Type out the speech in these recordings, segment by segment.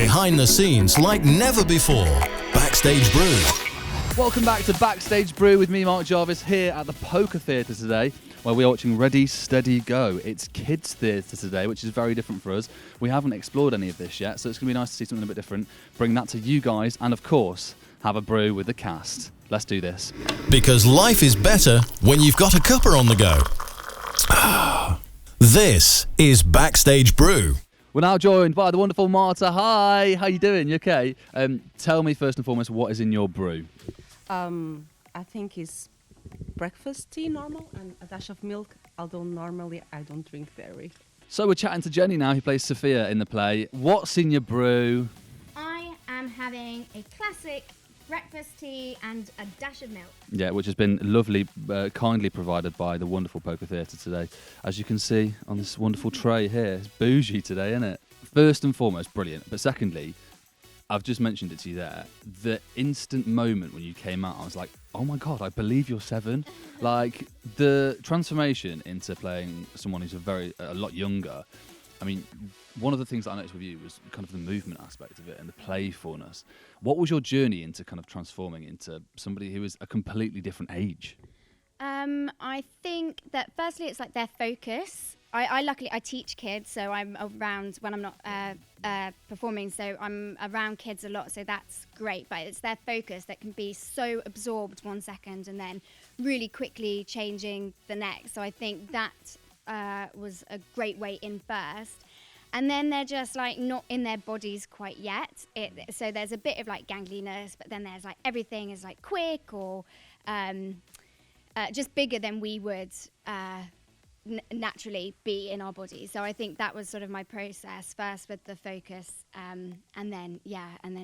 behind the scenes like never before. Backstage Brew. Welcome back to Backstage Brew with me, Mark Jarvis, here at the POLKA Theatre today, where we're watching Ready, Steady, Go. It's kids' theatre today, which is very different for us. We haven't explored any of this yet, so it's going to be nice to see something a bit different, bring that to you guys, and of course, have a brew with the cast. Let's do this. Because life is better when you've got a cuppa on the go. This is Backstage Brew. We're now joined by the wonderful Marta. Hi, how you doing? You okay? Tell me first and foremost, what is in your brew? I think it's breakfast tea normal and a dash of milk, although normally I don't drink dairy. So we're chatting to Jennie now, who plays Sophia in the play. What's in your brew? I am having a classic breakfast tea and a dash of milk. Yeah, which has been lovely, kindly provided by the wonderful POLKA Theatre today. As you can see on this wonderful tray here, it's bougie today, isn't it? First and foremost, brilliant. But secondly, I've just mentioned it to you there, the instant moment when you came out, I was like, oh my God, I believe you're 7. Like, the transformation into playing someone who's a lot younger. I mean, one of the things that I noticed with you was kind of the movement aspect of it and the playfulness. What was your journey into kind of transforming into somebody who is a completely different age? I think that firstly it's like their focus. I luckily teach kids, so I'm around when I'm not performing, so I'm around kids a lot, so that's great. But it's their focus that can be so absorbed 1 second and then really quickly changing the next. So I think that was a great way in first. And then they're just like not in their bodies quite yet. So there's a bit of like gangliness, but then there's like everything is like quick or just bigger than we would naturally be in our bodies. So I think that was sort of my process first with the focus, and then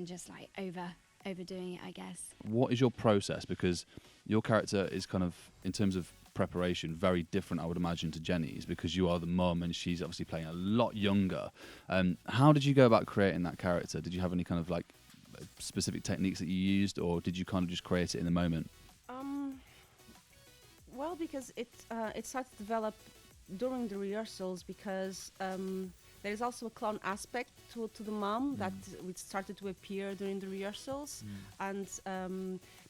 just like overdoing it, I guess. What is your process? Because your character is kind of, in terms of preparation, very different, I would imagine, to Jennie's, because you are the mum and she's obviously playing a lot younger. How did you go about creating that character? Did you have any kind of like specific techniques that you used, or did you kind of just create it in the moment? Well, because it started to develop during the rehearsals, because there is also a clown aspect to the mom that it started to appear during the rehearsals, and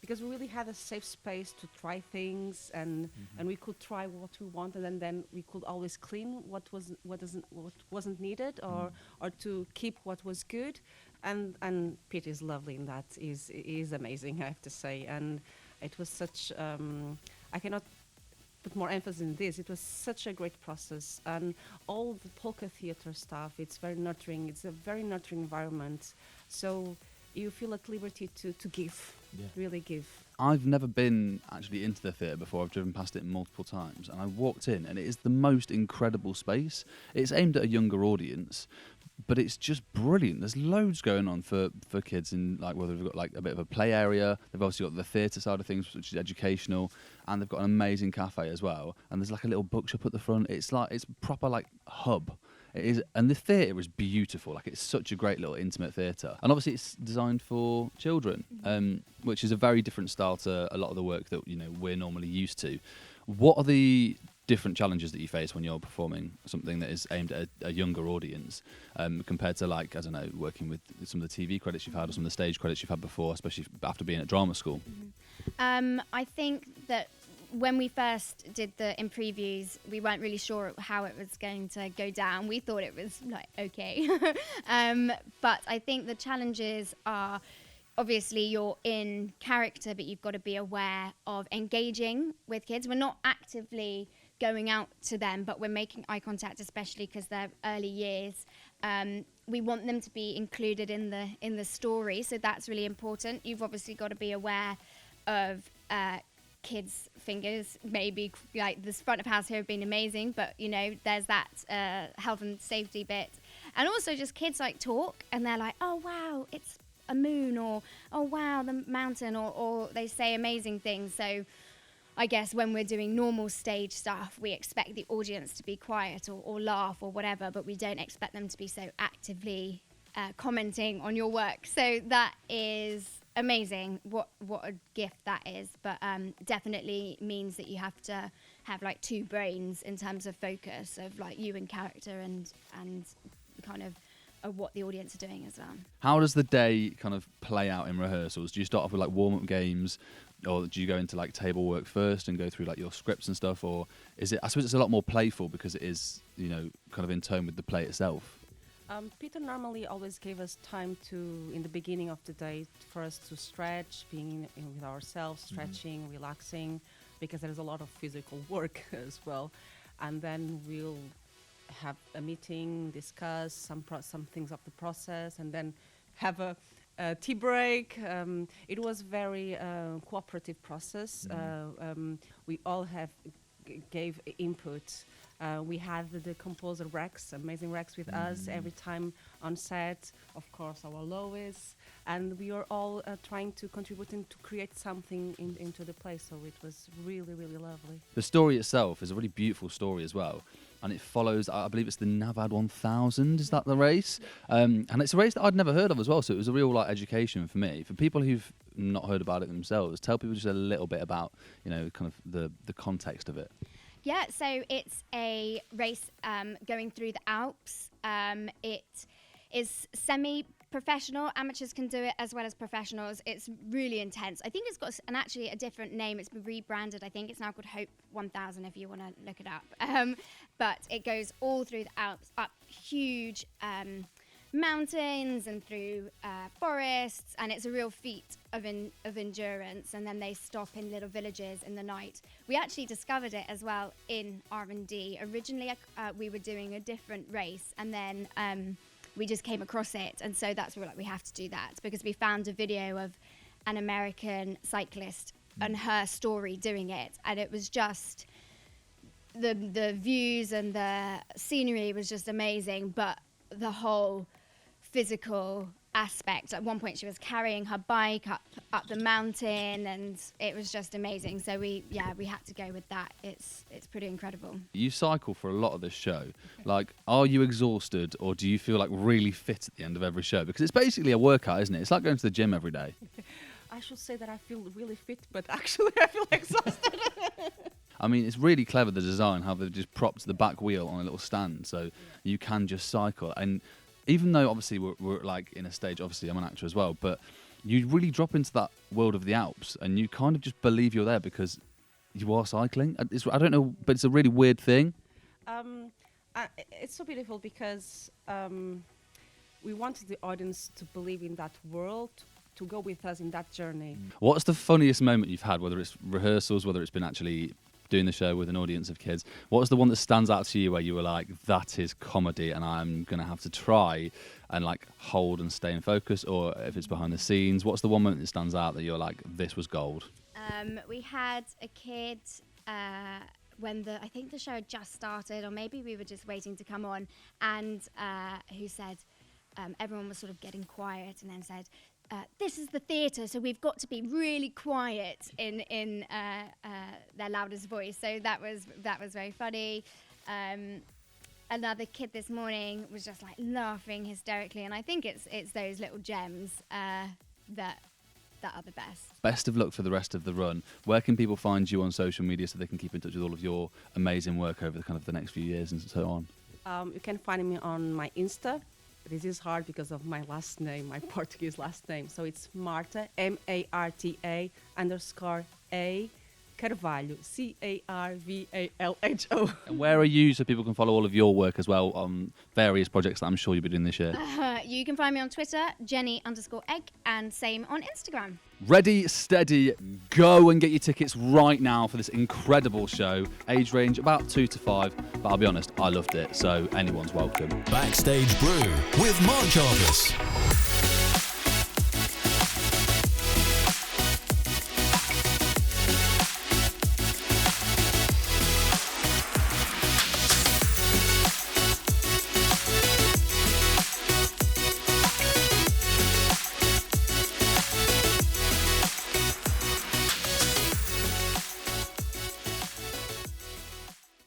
because we really had a safe space to try things, and we could try what we wanted, and then we could always clean what wasn't needed, or to keep what was good, and Pete is lovely in that. Is amazing, I have to say, and it was such I cannot put more emphasis in this. It was such a great process, and all the POLKA theatre staff, it's very nurturing. It's a very nurturing environment, so you feel at liberty to give, really give. I've never been actually into the theatre before. I've driven past it multiple times, and I walked in, and it is the most incredible space. It's aimed at a younger audience, but it's just brilliant. There's loads going on for kids, in like, whether they've got like a bit of a play area, they've obviously got the theatre side of things, which is educational, and they've got an amazing cafe as well, and there's like a little bookshop at the front. It's proper like hub. It is, and the theatre is beautiful. Like, it's such a great little intimate theatre, and obviously it's designed for children, which is a very different style to a lot of the work that we're normally used to. What are the different challenges that you face when you're performing something that is aimed at a younger audience, compared to, like, I don't know, working with some of the TV credits you've had or some of the stage credits you've had before, especially after being at drama school? I think that when we first did the in previews, we weren't really sure how it was going to go down. We thought it was like okay, but I think the challenges are, obviously you're in character, but you've got to be aware of engaging with kids. We're not actively going out to them, but we're making eye contact, especially because they're early years. We want them to be included in the story, so that's really important. You've obviously got to be aware of kids' fingers. Maybe like this front of house here have been amazing, but there's that health and safety bit, and also just kids like talk and they're like, oh wow, it's a moon, or oh wow, the mountain, or they say amazing things. So I guess when we're doing normal stage stuff, we expect the audience to be quiet or laugh or whatever, but we don't expect them to be so actively commenting on your work. So that is amazing. What a gift that is. But definitely means that you have to have like two brains in terms of focus of like you and character and kind of what the audience are doing as well. How does the day kind of play out in rehearsals? Do you start off with like warm-up games, or do you go into like table work first and go through like your scripts and stuff, or is it? I suppose it's a lot more playful because it is, you know, kind of in tone with the play itself. Peter normally always gave us time to, in the beginning of the day, for us to stretch, being in with ourselves, stretching, relaxing, because there is a lot of physical work as well. And then we'll have a meeting, discuss some things of the process, and then have a tea break. It was very cooperative process. We all gave input. We had the composer Rex, amazing Rex, with us every time on set. Of course, our Lois, and we were all trying to contribute and to create something into the play. So it was really, really lovely. The story itself is a really beautiful story as well, and it follows, I believe it's the Navad 1000, is that the race? And it's a race that I'd never heard of as well, so it was a real like education for me. For people who've not heard about it themselves, tell people just a little bit about, you know, kind of the context of it. Yeah, so it's a race going through the Alps. It is semi-professional. Amateurs can do it as well as professionals. It's really intense. I think it's got actually a different name. It's been rebranded. I think it's now called Hope 1000 if you want to look it up. But it goes all through the Alps, up huge mountains and through forests, and it's a real feat of endurance. And then they stop in little villages in the night. We actually discovered it as well in R&D. Originally we were doing a different race, and then we just came across it, and so that's where we have to do that, because we found a video of an American cyclist and her story doing it, and it was just the views and the scenery was just amazing, but the whole physical aspect. At one point she was carrying her bike up the mountain, and it was just amazing. So we had to go with that. It's pretty incredible. You cycle for a lot of this show. Like, are you exhausted, or do you feel like really fit at the end of every show? Because it's basically a workout, isn't it? It's like going to the gym every day. I should say that I feel really fit, but actually I feel exhausted. I mean, it's really clever, the design, how they've just propped the back wheel on a little stand, so you can just cycle. And even though obviously we're like in a stage, obviously I'm an actor as well, but you really drop into that world of the Alps and you kind of just believe you're there because you are cycling. I don't know, but it's a really weird thing. It's so beautiful because we wanted the audience to believe in that world, to go with us in that journey. What's the funniest moment you've had, whether it's rehearsals, whether it's been actually doing the show with an audience of kids? What's the one that stands out to you where you were like, that is comedy and I'm going to have to try and like hold and stay in focus? Or if it's behind the scenes, what's the one moment that stands out that you're like, this was gold? We had a kid when I think the show had just started, or maybe we were just waiting to come on, and who said, everyone was sort of getting quiet, and then said, this is the theatre, so we've got to be really quiet in their loudest voice. So that was very funny. Another kid this morning was just like laughing hysterically, and I think it's those little gems that are the best. Best of luck for the rest of the run. Where can people find you on social media so they can keep in touch with all of your amazing work over the next few years and so on? You can find me on my Insta. This is hard because of my last name, my Portuguese last name. So it's Marta, MARTA _A Carvalho, CARVALHO. And where are you so people can follow all of your work as well on various projects that I'm sure you'll be doing this year? You can find me on Twitter, Jennie_egg, and same on Instagram. Ready, steady, go and get your tickets right now for this incredible show. Age range about 2 to 5, but I'll be honest, I loved it, so anyone's welcome. Backstage Brew with Mark Jarvis.